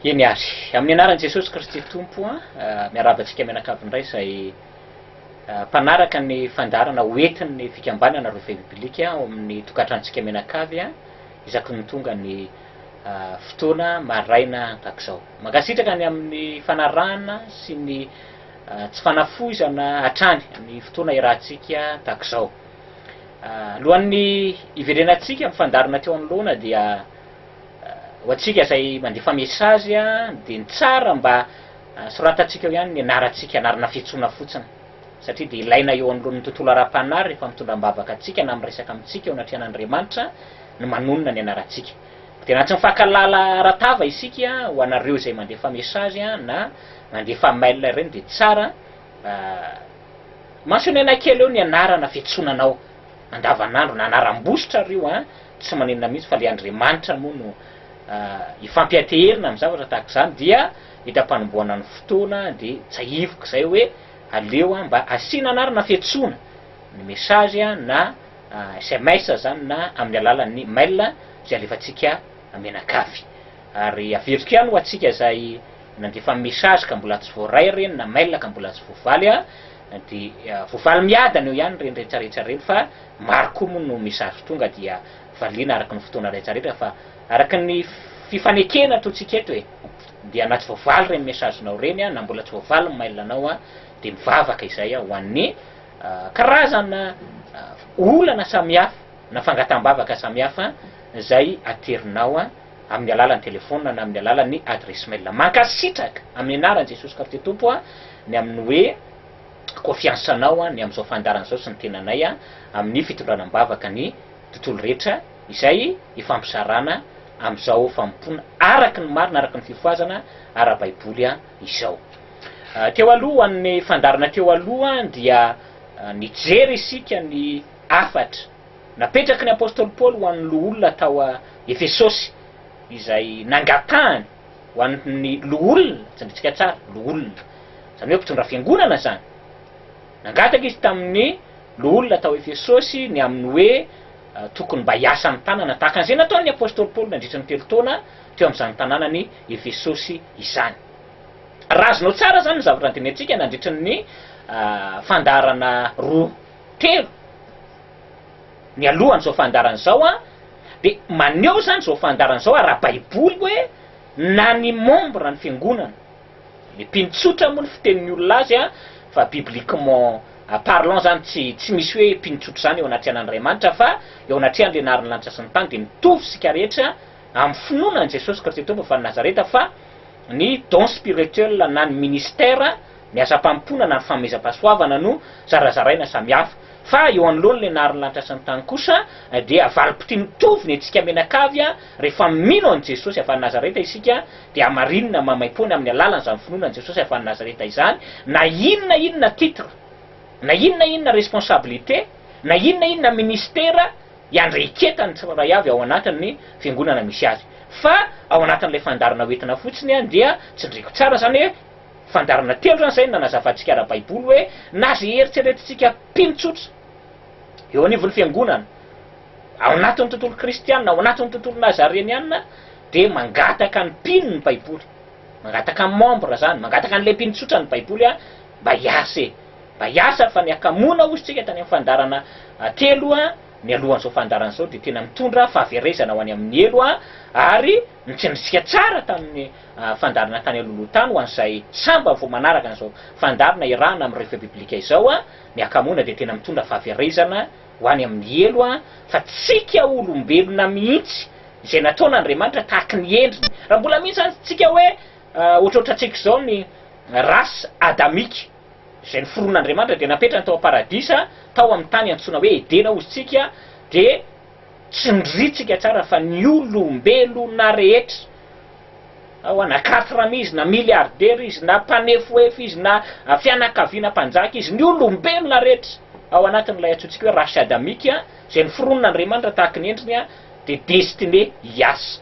Eny ary amin'ny anaran'i Jesosy Kristy Tompo miarabantsika mianakavy indray izay mpanaraka ny fandarana hoentin'ny fikambanana roa biblika ao amin'ny tokantrantsika mianakavy isaky ny tonga ny fotoana maraina tak'izao. Mankasitraka ny amin'ny fanarahana sy ny tsy fanafoizana hatrany ny fotoana irahantsika tak'izao. Alohan'ny iverenantsika amin'ny fandarana teo anoloana dia ho antsika izay mandefa mesazy dia ny tsara mba soratantsika eo ihany ny anarantsika, anarana fiantsoana fotsiny, satria dia ilaina eo anoloan'ny tontolo ara-panary rehefa mitondram-bavaka antsika na miresaka amintsika eo anatrehan'Andriamanitra ny manonona ny anarantsika. Dia na tsy mifankalala ara-tava isika ho anareo izay mandefa mesazy na mandefa mail ireny dia tsara mentionena kely eo ny anarana fiantsonanao andavanandro na anaram-bositra reo tsy manenina mihitsy fa le Andriamanitra moa no ifampianteherina amin'ny zavatra tahaka izany dia hitam-panomboana ny fotoana dia tsy ahivoka izay hoe aleo mba asiana anarana fiantsoana ny mesazy na SMS zany na amin'ny alalan'ny mail izay alefantsika mianakavy. Ary averiko ihany ho antsika izay nandefa mesazy ka mbola tsy voaray ireny na mail ka mbola tsy voavaly dia voavaly miadana eo ihany reny rehetrarehetra reny fa maro koa moa no mesazy tonga dia valiana araka ny fotoana rehetrarehetra fa araka ny fifanekena ataontsika eto dia anaty voavaly reny mesazinao reny na mbola tsy voavaly ny mailanao dia mivavaka izay ho an'ny karazana olana samihafa na fangatambavaka samihafa izay aterinao amin'ny alalan'ny telefona na amin'ny alalan'ny adresy mail. Mankasitraka amin'ny anaran'i Jesosy Kristy Tompo ny amin'ny hoe konfiansanao ny amin'izao fandaran'izao sy ny tenanay amin'ny fitondranam-bavaka ny tontolo rehetra izay ifampisarana amin'izao famompona araka ny marina araka ny fifoazana ara-baiboly izao. Teo aloha ny fandarana teo aloha dia nijery isika ny afatra napetraky ny apôstôly Paoly ho an'ny loholona tao Efesosy izay nangatahany ho an'ny loholona, tsindritsika tsara, loholona izany hoe mpitondra fiangonana zany. Nangataka izy tamin'ny loholona tao Efesosy ny amin'ny hoe tokony mba hiasa amin'ny tanana tahaka an'izay nataon'ny apôstôly Paoly nandritra ny 3 taona teo amin'izany tanàna ny Efesosy izany. Razonao tsara zany ny zavatra antenentsika nandritra ny fandarana roa telo ny alohan'izao fandarana izao dia maneho zany izao fandarana izao ara-baiboly hoe na ny membre ny fiangonana le mpinotsotra moa ny fitenin'ny olona azy fa bibliquement parlant zany tsy misy hoe mpinotsotra zany eo anatrehan'Andriamanitra fa eo anatrehan'le naharin'ny lanitra sy ny tany dia mitovy sika rehetra amin'ny finoanan'i Jesosy Kristy Tompo fa Nazareta fa ny don spirituel na ny ministère ny asa-pampona na ny famezam-pahasoavana no zarazaraina samihafa fa eo anoloany le naharin'ny lanitra sy ny tany kosa dia valim-potia mitovy ny antsika mianakavy rehefa mino an'i Jesosy avy Nazareta isika dia amarinina mamaim-pony amin'ny alalan'izany finoanan'i Jesosy avy Nazareta izany na inona titre na inona responsabilité na inona ministère iandreketany tsirairay avy ao anatin'ny fiangonana misy azy fa ao anatin'ilay fandarana hoentina fotsiny dia tsindriko tsara zany hoe fandarana telo zany izay nanazavantsika ara-baiboly hoe na zay eritreretintsika mpinotsotra eo anivon'ny fiangonana ao anatin'ny tontolo kristianina ao anatin'ny tontolo nazarenianina dia mangataka ny mpino ny baiboly, mangataka ny membre zany, mangataka an'ilay mpinotsotra ny baiboly mba hiasa fa ny akamoana ozytsika tany amin'ny fandarana telo ny alohan'izao fandarana izao dia tena mitondra fahaverezana ho any amin'ny elo ary nitsindritsika tsara tamin'ny fandarana tany alohaloha tany ho an'izay samba vao manaraka an'izao fandarana irahana amin'ny rehefa biblika izao ny akamoana dia tena mitondra fahaverezana ho any amin'ny elo fa tsika olombelona mihitsy izay nataon'Andriamanitra tahaka ny endriny. Raha mbola mihitsy zany tsika hoe ohatrohatratsika izao ny rasy adamika izay ny foron'Andriamanitra dia napetrany tao paradisa tao amin'ny tany antsoina hoe Edena ozy tsika dia tsindritsika tsara fa ny olombelona rehetra ao na 4 izy na milliardaire izy na mpanefoefo izy na fianakaviana mpanjaka izy ny olombelona rehetra ao anatin'ilay antsointsika hoe rasy adamika izay ny foron'Andriamanitra tahaka ny endriny dia destiné hiasa.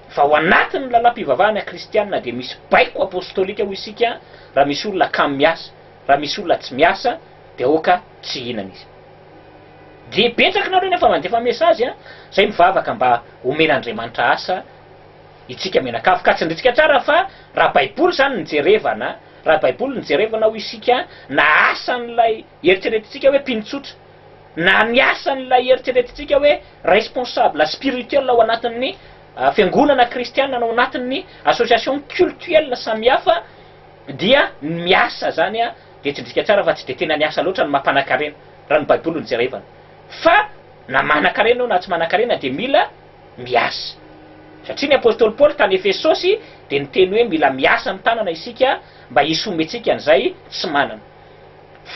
Fa ao anatin'ny lalam-pivavahana kristianina dia misy baiko apôstôlika ho isika raha misy olona kamo miasa, raha misy olona tsy miasa dia oka tsy hinana izy. Dia betsaky nareo nefa mandefa mesazy izay mivavaka mba omen'Andriamanitra asa itsika menakafo ka tsindritsika tsara fa raha baiboly zany nijerevana raha baiboly nijerevana ho isika na asan'ilay eritreretitsika hoe mpinotsotra na ny asan'ilay eritreretitsika hoe responsable spirituel ao anatin'ny fiangonana kristianina ao anatin'ny association cultuelle samihafa dia miasa zany a de tsindritsika tsara fa tsy de tena niasa loatra ny mampanakarena raha ny baiboly nijerevana fa na manakarena ao na tsy manakarena de mila miasa satria ny apôstôly Paoly tany Efesosy de niteny hoe mila miasa amin'ny tanana isika mba hisometsika an'izay tsy manana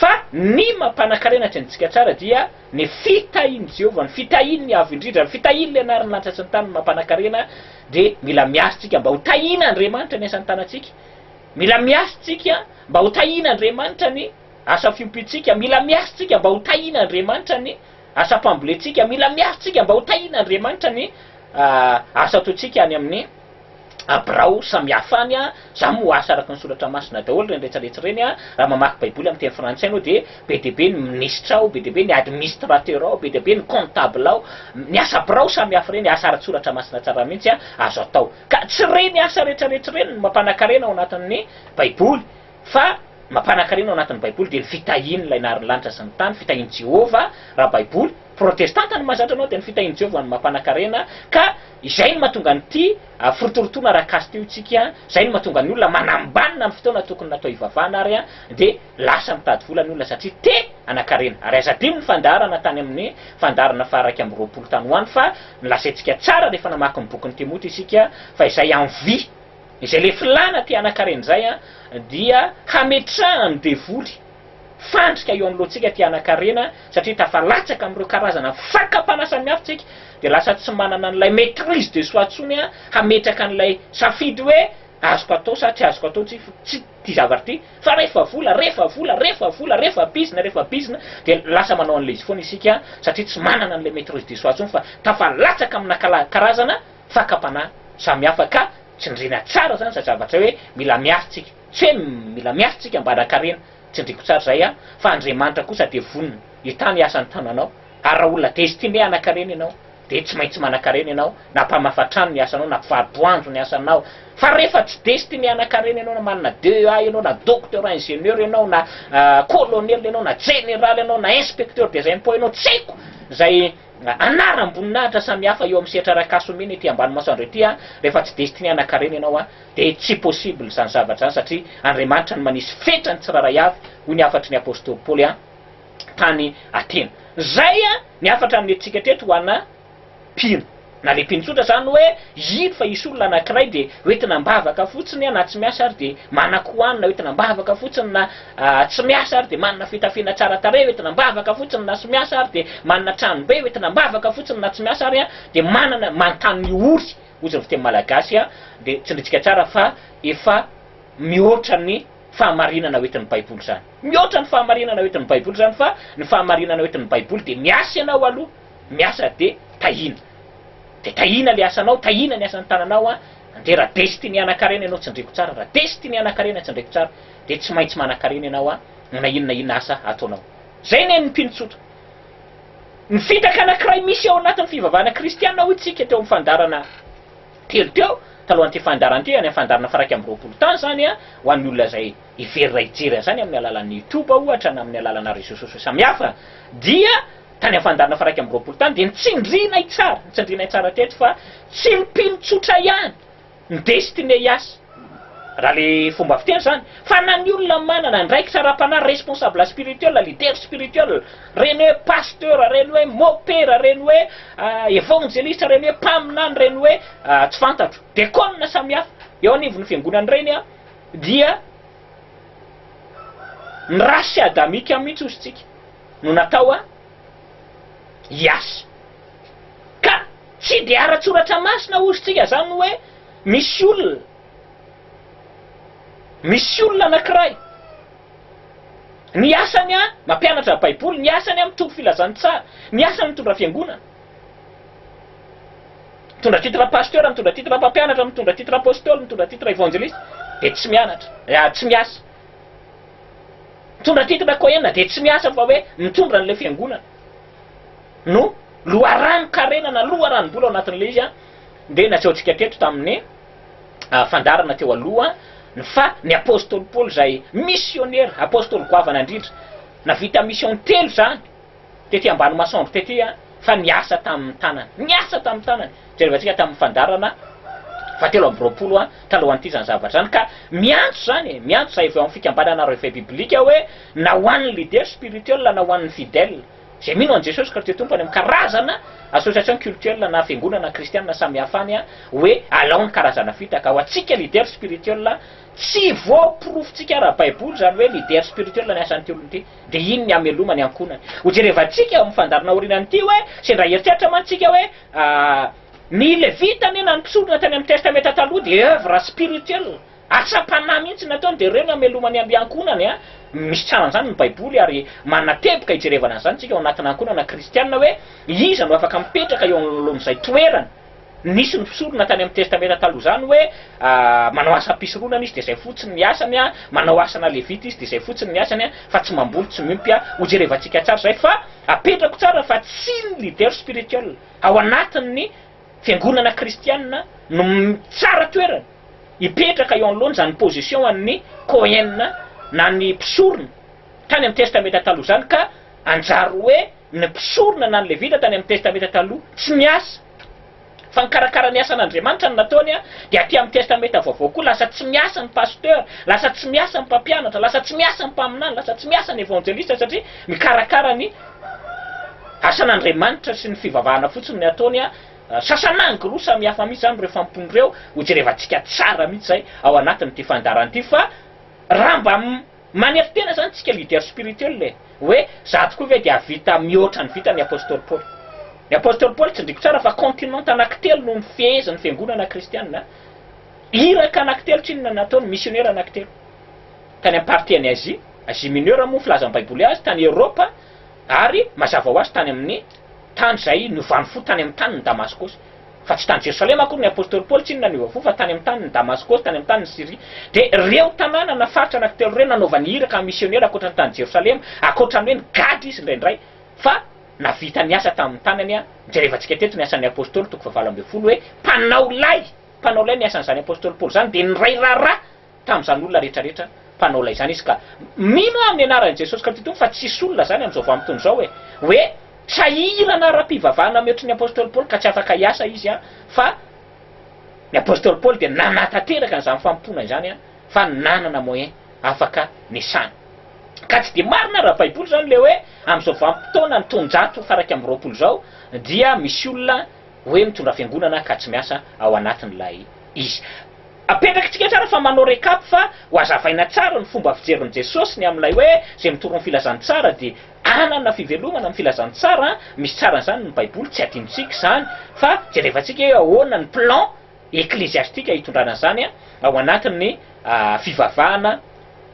fa ny mampanakarena tsindritsika tsara dia ny fitahiany Jehovah ny fitahiany avy indrindra ny fitahiany le anarany lanitra sy ny tany mampanakarena de mila miasa tsika mba ho tahina Andriamanitra ny asan'ny tanatsika mila miasa tsika mba ho tahina Andriamanitra ny asa fiompiantsika mila miasa tsika mba ho tahina Andriamanitra ny asa mpamboletsika mila miasa tsika mba ho tahina Andriamanitra ny asa ataotsika any amin'ny birao samihafa any a za mo asa araky ny soratra masina daholo reny rehetrarehetra reny a raha mamaky baiboly amin'ny teny frantsay anao de be de be ny ministre ao be de be ny administrateur ao be de be ny comptable ao ny asa birao samihafa reny asa ara-tsoratra masina tsara mihitsy a azo atao ka tsy reny asa rehetrarehetra reny mampanakarena ao anatin'ny baiboly fa mampanakarena ao anatin'ny baiboly de ny fitahiany ilay narin'ny lanitra sy ny tany fitahiany Jehovah raha baiboly protestanta ny mahazatra anao de ny fitahiany Jehovah ny mampanakarena ka izay ny mahatonga nyty firotorotona arakasy teo itsika zay ny mahatonga ny olona manambanina amin'ny fotoana tokony natao hivavahana ary a de lasa mitady vola ny olona satria te anakarena ary azadimy ny fandarana tany amin'ny fandarana faharaiky amby roapolo tany ho any fa nilasaintsika tsara rehefa namaky ny bokin'ny Timoty isika fa izay envie izay le filana ty anakarena zay a dia hametrahany devoly fandrika eo anoloantsika ty anakarena satria tafalatsaka amin'ireo karazana fakapana samihafa tsika de lasa tsy manana an'ilay maîtrise de soi tsony a hametraka an'ilay safidy hoe azoko atao sa tsy azoko atao tsy ty zavatra ty fa rehefa bizina de lasa manao an'le izy foana isika satria tsy manana an'ilay maîtrise de soi tsony fa tafalatsaka amina karazana fakapana samihafa ka tsindrina tsara zany za zavatra hoe mila miasa tsika tsy hoe mila miasa tsika mba anakarena tsindriko tsara zay a fa Andriamanitra kosa de vonona hitany asan'ny tananao ary raha olona destiné anakarena ianao de tsy maintsy manakarena ianao na mpamafatrano ny asanao na mpivaroboandro ny asanao fa rehefa tsy destiné anakarena ianao na manana DEA ianao na docteur ingénieur ianao na colonel ianao na général ianao na inspecteur des impôts ianao tsy haiko zay anaram-boninahitra samihafa eo amin'ny sehatra rakaso mihiny ety ambany masoandro ety a rehefa tsy destiné anakarena ianao a de tsy possible zany zavatra zany satria Andriamanitra ny manisy fetrany tsiraray avy hoy ny afatry ny apôstôly Paoly a tany Atena zay a ny afatra amin'netsika teto ho ana pino na le pinotsotra zany hoe ino fa isy olona anankiray de hoentina mbavaka fotsiny na tsy miasa ary de manakoanina hoentina mbavaka fotsiny na tsy miasa ary de manana fitafiana tsara tarehy hoentina mbavaka fotsiny na tsy miasa ary de manana tranobe hoentina mbavaka fotsiny na tsy miasa ary a de manana manontany ory ozy ny fiteny malagasy a de tsindritsika tsara fa efa mihoatra ny fahamarinana hoetin'ny baiboly zany mihoatra ny fahamarinana hoetin'ny baiboly zany fa ny fahamarinana hoetin'ny baiboly de miasa ianao aloha miasa de tahina le asanao tahina ny asan'ny tananao a de raha destiné anakarena ianao tsindriko tsara raha destiné anakarena tsindriko tsara de tsy maintsy manakarena ianao a na inona asa ataonao zay ny mpinotsotra ny fitaka anakiray misy ao anatin'ny fivavahana kristianina ho itsika teo amin'ny fandarana teo talohan'ity fandarana ty any amin'ny fandarana faraiky amby roapolo tany zany a ho an'ny olona zay iverina ijery zany amin'ny alalan'ny YouTube ohatra na amin'ny alalana réseaux sociaux samihafa dia tany amin'ny fandarana faraiky amby roapolo tany de nitsindrinay tsara teto fa tsy mpinotsotra ihany ny destiné hiasa raha le fomba fiteny zany fa na ny olona manana ndraiky saram-pana responsable spirituel leader spirituel reny hoe pasteur reny hoe mopera reny hoe évangéliste reny hoe mpaminany reny hoe tsy fantatro de konina samihafa eo anivon'ny fiangonany reny a dia ny rasy adamika mihitsy ozytsika no natao a hiasa ka tsy de ara-tsoratra masina ozytsika zany hoe misy olona anakiray ny asany a mampianatra baiboly ny asany a mitombo filazany tsara ny asany mitondra fiangonana mitondra titre pasteur mitondra titre mpampianatra mitondra titre apôstôly mitondra titre évangéliste de tsy mianatra tsy miasa mitondra titre koena de tsy miasa fa hoe mitondra an'le fiangonana no loharano karena na loharanimbola ao anatin'le izy a de natsehotsika teto tamin'ny fandarana teo aloha fa ny apôstôly Paoly zay missionnaire apôstôly goavana indrindra navita mission telo zany tety ambany masoandro tety fa niasa tamin'ny tanany jerevantsika tamin'ny fandarana fatelo amby roapolo talohan'ity zany zavatra zany ka miantso zany miantso zay eo amin'ny fikambanana refe biblika hoe na ho an'ny leader spirituel na ho an'ny fidèle zay mino an Jesosy Kristy tompony amin'ny karazana association culturelle na fiangonana kristianina samy hafa any hoe alao ny karazana fitaka ho atsika leader spirituel tsy voaporofitsika raha baiboly zany hoe leader spirituel ny asan'ity olon'ity de iny ny amelomany ankonany ho jerevantsika amin'ny fandarana orinan'ity hoe sendra heritreritra mantsika hoe ny levita nena ny mpisorona tany amin'ny testamenta taloha de œuvre spirituelle asa-panahy mihitsy nataony de reo ny amelomany ambiankonany misy tsaran'izany ny baiboly ary manateboka hijerevana an'izany tsika ao anatin'ny ankonana kristianina hoe iza no afaka mipetraka eo alohan'izay toerana nisy ny fisorona tany amin'ny testamenta taloha zany hoe manao asa mpisoronana izy de zay fotsiny ny asany manao asana levita izy de zay fotsiny ny asany fa tsy mamboly tsy miompy ho jerevantsika tsara zay fa apetrako tsara fa tsy ny leader spirituel ao anatin'ny fiangonana kristianina no tsara toerana ipetraka eo anoloany zany position an'ny Cohen na ny mpisorona tany amin'ny testamenta taloha zany ka anjaro hoe ny mpisorona na ny levita tany amin'ny testamenta taloha tsy miasa fa nikarakara ny asan'Andriamanitra ny nataony de aty amin'ny testamenta vaovao koa lasa tsy miasa ny pasteur lasa tsy miasa ny mpampianatra lasa tsy miasa ny mpaminany lasa tsy miasa ny evangelista satria mikarakara ny asan'Andriamanitra sy ny fivavahana fotsiny ny ataony sasanangy roa samy hafa mihitsy zany rehefa mponireo ho jerevantsika tsara mihitsy zay ao anatin'ity fandaran'ity fa raha mba maneritena zany tsika leader spirituel hoe za tokoa ve de avita mihoatra ny vita ny apôstôly Paoly ny apôstôly Paoly tsy ndriko tsara fa continent anankitelo no mifehezany fiangonana kristianina iraka anankitelo tsinona nataony missionnaire anankitelo tany amin'ny partie any Asie mineure moa filazan'ny baiboly azy tany Europa ary mazava ho azy tany amin'ny tany zay niovany fo tany amin'ny tany ny Damascos fa tsy tany Jerusalema akory ny apôstôly Paoly tsinona niova fo fa tany amin'ny tany ny Damascos tany amin'ny tany ny Syrie de reo tanàna na faritra anankitelo reo nanaovany iraka missionnaire akoatrany tany Jerusalema akoatrany hoe nigady izy indraindray fa navita ny asa tamin'ny tanany jerevantsika teto ny asan'ny apôstôly toko fa 20 hoe mpanao lay ny asan'izany apôstôly Paoly zany de niray rara tamin'izany olona rehetrarehetra mpanao lay zany izy ka mino amin'ny anaran'i Jesosy Kristy fa tsisy olona zany amin'izao vanim-potoana zao hoe sahirana ara-pivavahana mihoatry ny apôstôly Paoly ka tsy afaka hiasa izy fa ny apôstôly Paoly de nanatateraka n'izany fampona izany fa nanana moyen afaka nisany ka tsy de marina raha baiboly zany le hoe amin'izao vanim-potoana ny tonjato faraka amin'ny roapolo zao dia misy olona hoe mitondra fiangonana ka tsy miasa ao anatin'ilay izy apetraka tsika tsara fa manao recap fa ho azavaina tsara ny fomba fijerin'i Jesosy ny amin'ilay hoe zay mitoro ny filazany tsara de anana fivelomana amin'ny filazany tsara misy tsaran'izany ny baiboly tsy adinontsika zany fa jerevantsika hoe ahoana ny plan ecclésiastika hitondrana zany ao anatin'ny fivavahana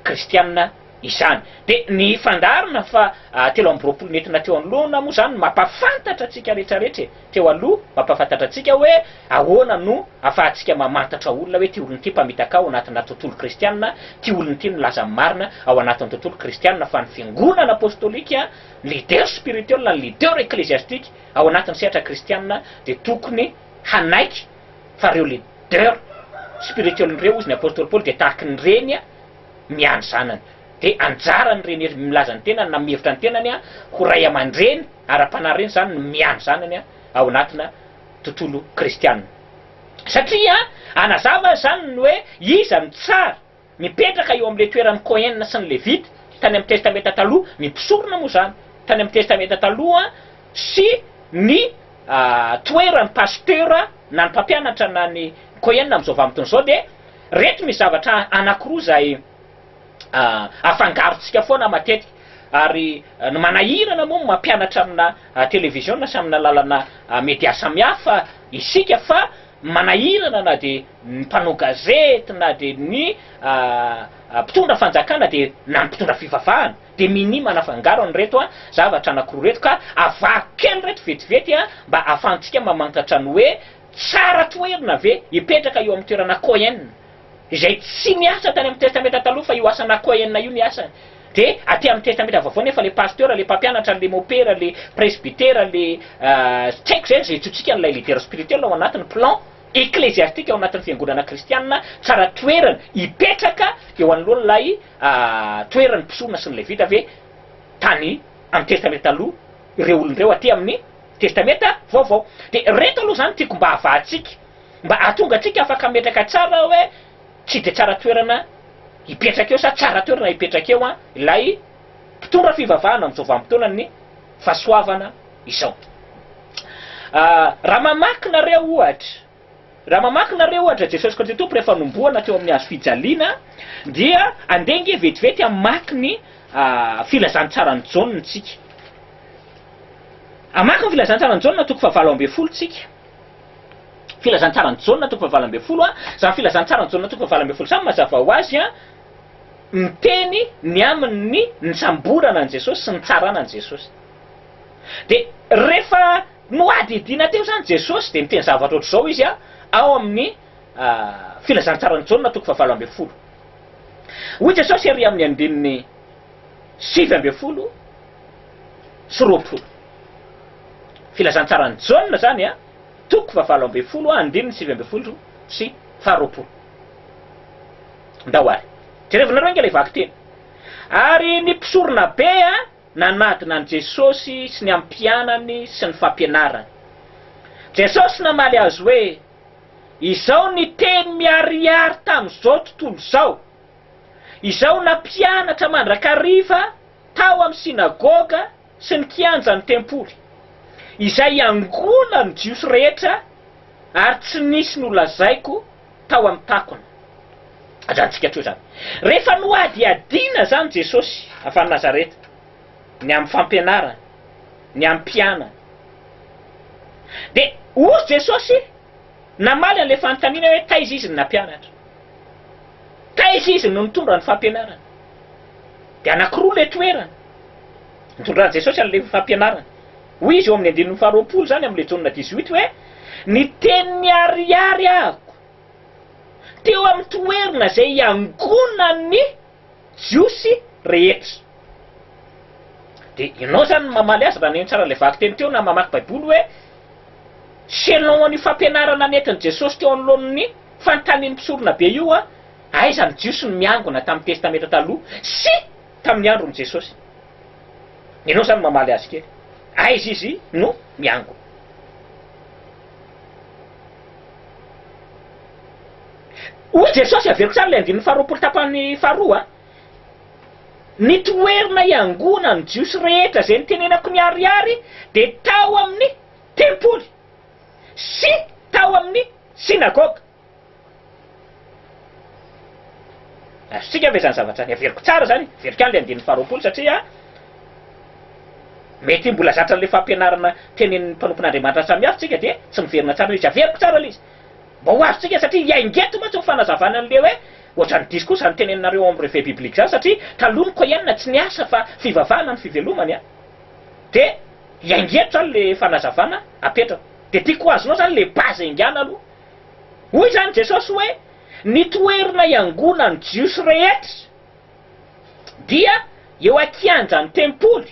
kristianina izany de ny fandarina fa telo amby roapolo nentina teo anoloana moa zany mampafantatra atsika rehetrarehetra teo aloha mampafantatra atsika hoe ahoana no afahantsika mamantatra olona hoe ty olony ty mpamitaka ao anatina tontolo kristianina ty olony ty milaza marina ao anatin'ny tontolo kristianina fa ny fiangonana apôstôlika leader spirituel na leader ecclésiastique ao anatin'ny sehatra kristianina de tokony hanaiky fa reo leader spiritueln'ireo izy ny apôstôly Paoly de tahaka ny reny miany zanany de anjarany reny milaza ny tenany na mihevitra ny tenany ho ray aman-dreny ara-panahy reny zany ny miany zanany ao anatina tontolo kristianina satria anazava zany ny hoe iza ny tsara mipetraka eo amin'le toeran'ny Cohen sy ny levita tany amin'ny testamenta taloha ny mpisorona moa zany tany amin'ny testamenta taloha sy ny toeran'ny pasteur na ny mpampianatra na ny Cohen amin'izao vanim-potoana zao de reto misy zavatra anankiroa zay afangarontsika foana matetika ary ny manahirana moa mampianatra amina televiziona sy amina lalana media samihafa isika fa manahirana na de ny mpanao gazety na de ny mpitondra fanjakana de na ny mpitondra fivavahana de mini manafangaro an'ireto zavatra anankiroa reto ka avakely reto vetivety mba ahafahantsika mamantatra ny hoe tsara toerina ve ipetraka eo amin'ny toerana Cohen izay tsy miasa tany amin'ny testamenta taloha fa io asana Cohen io ny asany de aty amin'ny testamenta vaovao nefa le pasteur le mpampianatra le mopera le presbytera le tsaiko zay tsotsika n'ilay leader spirituel ao anatin'ny plan ekleziastika ao anatin'ny fiangonana kristianina tsara toerana hipetraka eo anolon'lay toerany mpisorona sy ny levita ve tany amin'ny testamenta aloha ireo olon'ireo aty amin'ny testamenta vaovao. De reto aloha zany tiako mba havahantsika mba ahatonga atsika afaka metraka tsara hoe tsy de tsara toerana hipetraka eo sa tsara toerana hipetraka eo ilay mpitondra fivavahana amin'izao vanim-potoana ny fahasoavana izao. Raha mamaky nareo ohatra Jesosy Kristy tompo rehefa nomboana teo amin'ny hazo fijaliana dia andenge vetivety amaky ny filazantsarany jaune tsika. Amaky ny filazantsarany jaune toko fa 7 tsika. Filazantsarany jaune toko fa 7 zany filazantsarany jaune toko fa 7 samy mazava ho azy miteny ny amin'ny nitsamborana an Jesosy sy ny tsarana an Jesosy. De rehefa noady idina teo zany Jesosy de miteny zavatra ohatr'izao izy ao amin'ny filazantsarany jaune toko fa 7. Hoy Jesosy ery amin'ny andininy 7 sy 9. Filazantsarany jaune zany toko fa 7 andininy 7 sy 9. Ndao ary jerevinareo inge le vaky teny. Ary ny mpisorona be nanadina an Jesosy sy ny ampianany sy ny fampianarany. Jesosy namaly azy hoe izao ny teny miariary tamin'izao tontolo zao. Izao nampianatra mandrakariva tao amin'ny sinagoga sy ny kianjan'ny tempoly. Izay angona ny jiosy rehetra ary tsy nisy nolazaiko tao amin'ny takona. Azantsika teo zany. Rehefa noady adina zany Jesosy afany Nazareta ny amin'ny fampianarana, ny amin'ny mpianana. De ozy Jesosy namaly an'le fanontaniana hoe taiza izy ny nampianatra. Taiza izy no nitondra ny fampianarana. De anankiroa le toerana nitondran'i Jesosy an'le fampianarana. Hoy izy eo amin'ny 9 zany amin'le Jaune 18 hoe ny teny miariary ahako teo amin'ny toerana zay iangonan'ny jiosy rehetra. De ianao zany mamaly azy raha neny tsara le vaky teny teo na mamaky baiboly hoe selon ny fampianarana nentin'i Jesosy teo anoloan'ny fanontanian'ny mpisorona be io aiza ny jiosy ny miangona tamin'ny testamenta taloha sy tamin'ny andron'i Jesosy. Ianao zany mamaly azy kely. Aiza izy no miangona. Hoy Jesosy averiko tsara le 9 tapany faharoa ny toerana iangona ny jiosy rehetra zay nitenenako ny ariary de tao amin'ny tempoly sy tao amin'ny sinagoga. Sika ve zany zavatra zany averiko tsara zany averiko any le 9 satria mety mbola zatra le fampianarana tenen'ny mpanompon'Andriamanitra samihafa tsika de tsy miverina tsara izy averiko tsara le izy. Mba ho azo tsika satria iaingeto mantsy fanazavana an'le hoe ohatrany diso kosa ny teneninareo amin'ny brevet biblique zany satria taloha ny koianina tsy niasa fa fivavahana ny fivelomany de iaingeto zany le fanazavana apetraka. De tiako azonao zany le base ingana aloha. Hoy zany Jesosy hoe ny toerana iangona ny jiosy rehetra dia eo akianjan'ny tempoly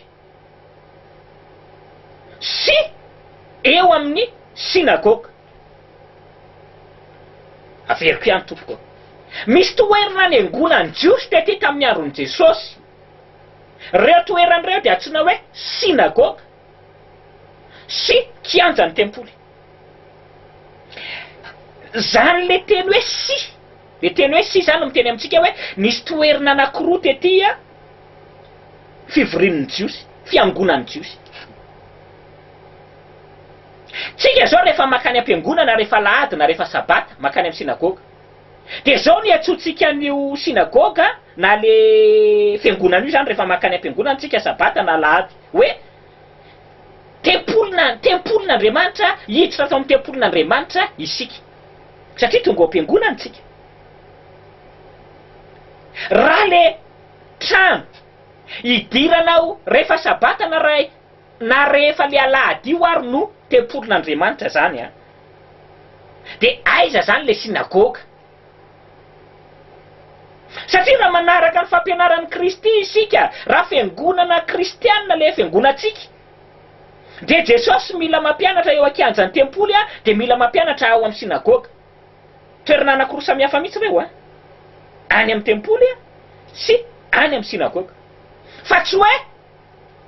sy eo amin'ny sinagoga. Averiko ihany tompoko. Misy toerana ny angona ny jiosy tety tamin'ny andron'i Jesosy. Reo toeran'ireo dia antsoina hoe sinagoga sy kianjan'ny tempoly. Zany le teny hoe sy. Le teny hoe sy zany no miteny amintsika hoe nisy toerana anankiroa tety fivorian'ny jiosy, fiangonan'ny jiosy. Tsika zao rehefa makany am-piangonana rehefa lahady na rehefa sabata makany amin'ny sinagoga. De zao ny atsotsika an'io sinagoga na le fiangonana io zany rehefa makany am-piangonana tsika sabata na lahady hoe tempolin'Andriamanitra hiditra atao amin'ny tempolin'Andriamanitra isika. Satria tonga ao am-piangonana tsika. Raha le trano idiranao rehefa sabata na rehefa le alahady io ary no tempolin'Andriamanitra zany de aiza zany le sinagoga. Satria raha manaraka ny fampianaran'ny Kristy isika, raha fiangonana kristianina le fiangonatsika de Jesosy mila mampianatra eo akianjany tempoly de mila mampianatra ao amin'ny sinagoga. Toerana anankiroa samihafa mihitsy reo any amin'ny tempoly sy any amin'ny sinagoga. Fa tsy hoe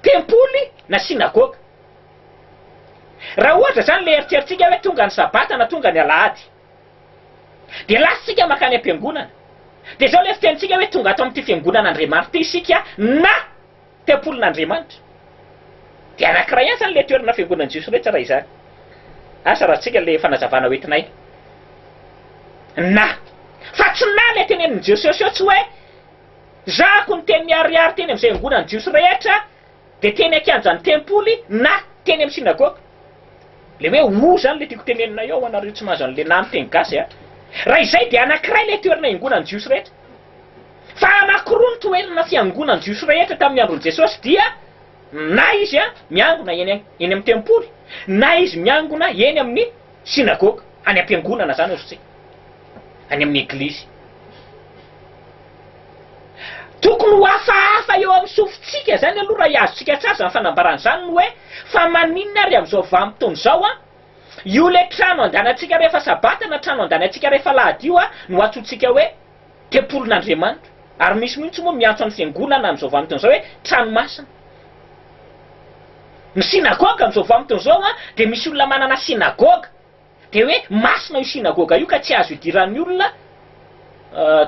tempoly na sinagoga. Raha ohatra zany le eritrerititsika hoe tonga ny sabata na tonga ny alahady de lasitsika makany am-piangonana, de zao le fitenitsika hoe tonga ato amin'ity fiangonan'Andriamanitra ty isika na tempolin'Andriamanitra. De anankiray ihany zany le toerana fiangonan'ny Jiosy rehetra raha izany. Asa rahantsika le fanazavana hoentinay na fa tsy na le tenenin'ny Jesosy eo tsy hoe zako ny teny miariary teny amin'izay angonan'ny Jiosy rehetra de teny akianjany tempoly na teny amin'ny sinagoga. Le hoe zany le tiako tenenina eo anareo tsy mahazo an'le namy teny gasy raha izay de anankiray le toerana iangonan'ny Jiosy rehetra. Fa anankiroa ny toerana fiangonan'ny Jiosy rehetra tamin'ny andron'i Jesosy dia na izy miangona eny amin'ny tempoly na izy miangona eny amin'ny sinagoga, any am-piangonana zany ozy any amin'ny eglizy. Tokony ho hafahafa eo amin'ny sofitsika zany aloha raha iazontsika tsara zany fanambaran'izany no hoe fa maninona ary amin'izao vanim-potoana zao io le trano andanantsika rehefa sabata na trano andanantsika rehefa lahady io no antsointsika hoe tempolin'Andriamanitra. Ary misy mihitsy moa miantso amin'ny fiangonana amin'izao vanim-potoana zao hoe trano masina. Ny sinagoga amin'izao vanim-potoana zao de misy olona manana sinagoga de hoe masina io sinagoga io ka tsy azo idiran'ny olona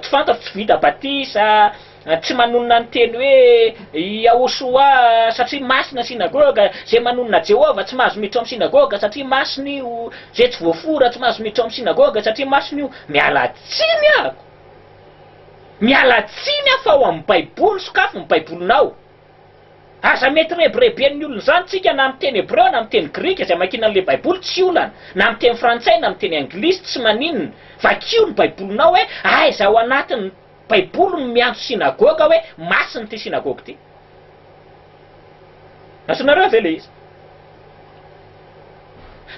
tsy fantatro tsy vita batisa, tsy manonona ny teny hoe Yahosoa satria masina sinagoga, zay manonona Jehova tsy mahazo miditra amin'ny sinagoga satria masina io, zay tsy voafora tsy mahazo miditra amin'ny sinagoga satria masina io. Miala tsiny ako, miala tsiny fa ao amin'ny baiboly, sokafo ny baibolinao. Aza mety rebireben'ny olona zany tsika na amin'ny teny hébreu na amin'ny teny grika zay makina an'le baiboly tsy olana, na amin'ny teny frantsay na amin'ny teny anglisy tsy maninona, fa kio ny baibolinao hoe zaho anatin'ny baiboly no miantso sinagoga hoe masina ty sinagoga ty. Nasonareo ve le izy?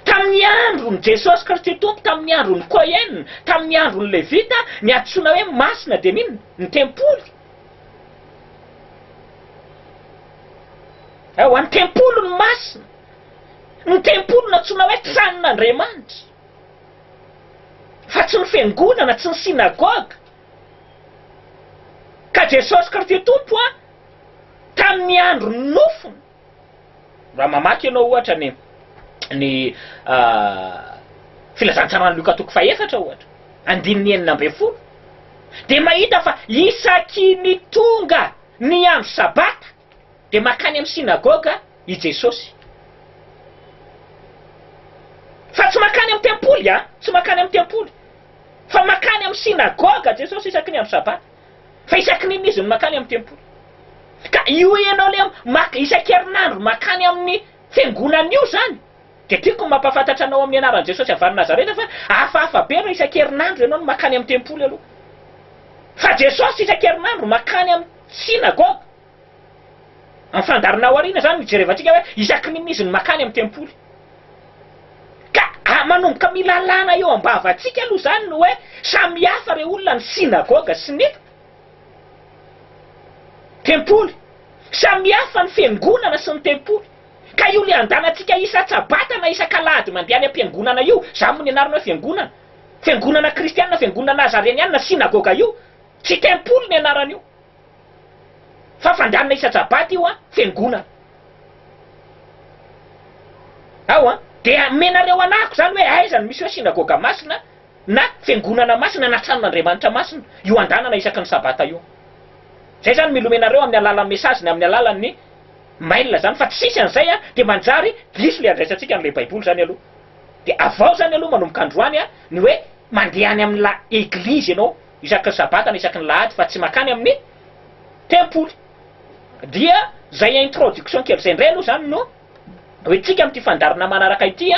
Tamin'ny andron'ny Jesosy Kristy tompo, tamin'ny andron'ny Kohen, tamin'ny andron'ny Levita ny antsoina hoe masina de ninona? Ny tempoly. Ny tempoly ny masina. Ny tempoly natsoina hoe tranon'Andriamanitra. Fa tsy ny fiangonana, tsy ny sinagoga. Ka Jesosy Kristy tompo tamin'ny andron'ny nofony. Raha mamaky ianao ohatra ny filazantsarany Luka 4 ohatra, 9:40 de mahita fa isaky ny tonga ny andro sabata de makany amin'ny sinagoga i Jesosy. Fa tsy makany amin'ny tempoly tsy makany amin'ny tempoly, fa makany amin'ny sinagoga Jesosy isaky ny andro sabata. Fa isaky ny izy makany amin'ny tempoly. Ka io ianao le isan-kerinandro makany amin'ny fiangonana io zany de tiako mampafantatra anao amin'ny anaran'i Jesosy avy Nazareta fa hafahafa be raha isan-kerinandro ianao no makany amin'ny tempoly aloha. Fa Jesosy isan-kerinandro makany amin'ny sinagoga. Amin'ny fandarina ao aoriana zany mijerevantsika hoe isaky ny izy makany amin'ny tempoly. Ka manomboka milalana eo ambavatsika aloha zany no hoe samy hafa re olona ny sinagoga sy ny tempoly, samy hafa ny fiangonana sy ny tempoly. Ka io le andanantsika isa-tsabata na isan-kalahady mandeha any am-piangonana io, zany moa ny anarana hoe fiangonana. Fiangonana kristianina, fiangonana nazarenianina, sinagoga io, tsy tempoly ny anarana io. Fa fandehanana isa-tsabata io fiangonana. De menareo anako zany hoe aizany misy hoe sinagoga masina na fiangonana masina na tranon'Andriamanitra masina io andanana isaky ny sabata io. Zay zany milomenareo amin'ny alalan'ny message, amin'ny alalan'ny mail zany, fa tsisy an'izay de manjary diso le andraisantsika an'le baiboly zany aloha. De avao zany aloha manomboka androany ny hoe mandeha any amin'ny eglizy ianao isaky ny sabata na isaky ny lahady fa tsy makany amin'ny tempoly. Dia zay introduction kely zay indray aloha zany no hoe tsika amin'ity fandarana manaraka ity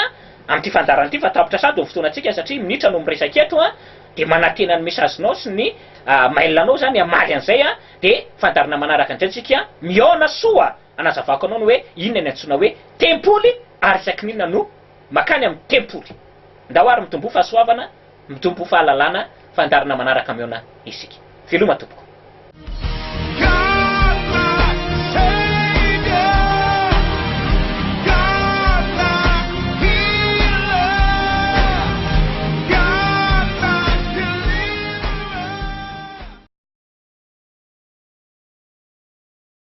amin'ity fandarana ity fa tapitra sady ho fotoanantsika satria minitra no miresaka eto de manantena ny mesazinao sy ny mailanao zany amaly an'izay de fandarana manaraka an'izay tsika miona soa anazavako anao no hoe inona ny antsoina hoe tempoly ary isaky n'inona no makany amin'ny tempoly. Ndao ary mitombo fahasoavana, mitombo fahalalana, fandarana manaraka miona isika. Veloma tompoko.